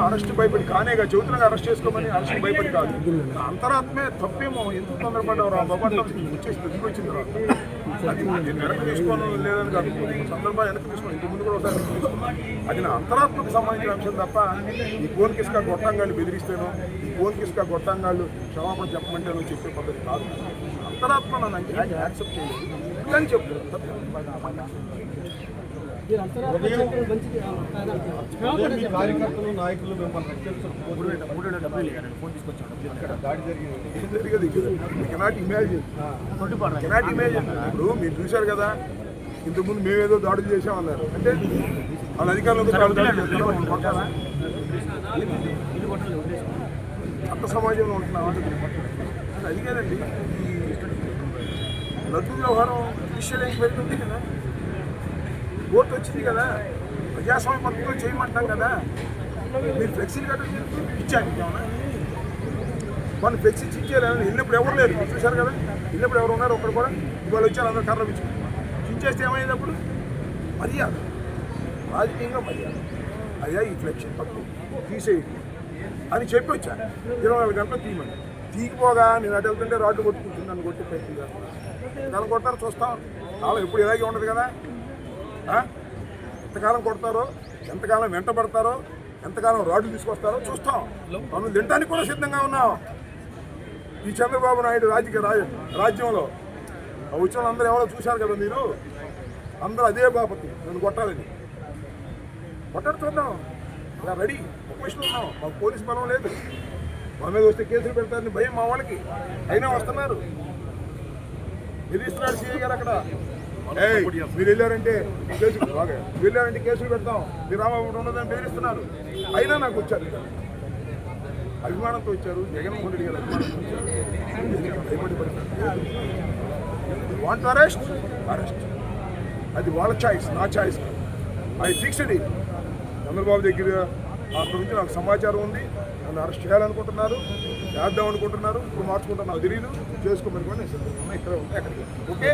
Arrest భయపడి కానేగా చెబుతున్నాగా arrest చేసుకోమని arrest భయపడి కాదు. అంతరాత్మే తప్పేమో ఎందుకు తొందరపడ్డారు బాబా వచ్చేసి దగ్గరికి వచ్చిన తర్వాత అది వెనక్కి తీసుకోవడం లేదని కాదు, సందర్భాలు వెనక్కి తీసుకోండి. ఇంటి ముందు కూడా ఒకసారి అది నా అంతరాత్మకు సంబంధించిన అంశం తప్ప ఈ ఫోన్ కిస్కా గొట్టంగాళ్ళు బెదిరిస్తేనో ఈ ఫోన్ కిస్కా గొట్టంగాళ్ళు క్షమాపణ చెప్పమంటేనో చెప్పే పద్ధతి కాదు. అంతరాత్మ నన్ను యాక్సెప్ట్ చేయలేదు అని చెప్తాను. కార్యకర్తలు నాయకులు మిమ్మల్ని ఫోన్ తీసుకొచ్చాను దాడి జరిగేది కెనాట్ ఇమాజిన్. ఇప్పుడు మీరు చూశారు కదా, ఇంతకుముందు మేమేదో దాడులు చేసామన్నారు అంటే వాళ్ళ అధికారులతో అంత సమాజంలో ఉంటున్నాం. అది కాదండి, ఈ లడ్డు వ్యవహారం విషయాలు ఏం పెరుగుతుంది కదా, కోర్టు వచ్చింది కదా, ప్రజాస్వామ్య పద్ధతిలో చేయమంటాం కదా. మీరు ఫ్లెక్సీలు కట్ట ఇచ్చారు వాళ్ళు ఫ్లెక్సీ ఇచ్చారు. వెళ్ళినప్పుడు ఎవరు లేరు, మీరు చూశారు కదా, వెళ్ళినప్పుడు ఎవరు ఉన్నారు ఒకరు కూడా. ఇవాళ వచ్చారు అందరూ కర్ర ఇచ్చి చించేస్తే ఏమైనప్పుడు మర్యాద, రాజకీయంగా మర్యాద అయ్యా ఈ ఫ్లెక్సీ తప్పు తీసేయండి అని చెప్పి వచ్చాను. 24 గంటలు తీయమని తీగిపోగా నేను అటు వెళ్తుంటే రాడ్డు కొట్టుకుంటుంది, నన్ను కొట్టి పెట్టిందా నన్ను కొడతారు చూస్తాం. అలా ఎప్పుడు ఇలాగే ఉండదు కదా. ఎంతకాలం కొడతారో, ఎంతకాలం వెంటబడతారో, ఎంతకాలం రాడ్డు తీసుకొస్తారో చూస్తాం. మనం తినడానికి కూడా సిద్ధంగా ఉన్నాం. ఈ చంద్రబాబు నాయుడు రాజ్యంలో వచ్చిన అందరూ ఎవరో చూశారు కదా మీరు, అందరూ అదే బాపతి నన్ను కొట్టాలని కొట్టాడు. చూద్దాం, ఇలా రెడీ పొజిషన్ ఉన్నాం. మాకు పోలీసు బలం లేదు, మా మీద వస్తే కేసులు పెడతారని భయం మా వాళ్ళకి. అయినా వస్తున్నారు, బెదిరిస్తున్నాడు సీఐ గారు అక్కడ. మీరు వెళ్ళారంటే కేసులు పెడతాం, మీరు రామబాబు ఉన్నదని బెదిరిస్తున్నారు. అయినా నాకు వచ్చారు, అభిమానంతో వచ్చారు. జగన్మోహన్ రెడ్డి గారు అభిమానంతో వచ్చారు. వాంట్ అరెస్ట్ అది వాళ్ళ చాయిస్, నా చాయిస్. అది ఫిక్స్డ్. చంద్రబాబు దగ్గర అక్కడి నుంచి నాకు సమాచారం ఉంది, నన్ను అరెస్ట్ చేయాలనుకుంటున్నారు, చేద్దాం అనుకుంటున్నారు. ఇప్పుడు మార్చుకుంటాను, నాకు తెలియదు. చేసుకోమని కూడా నేను ఇక్కడ ఉంటే అక్కడికి ఓకే.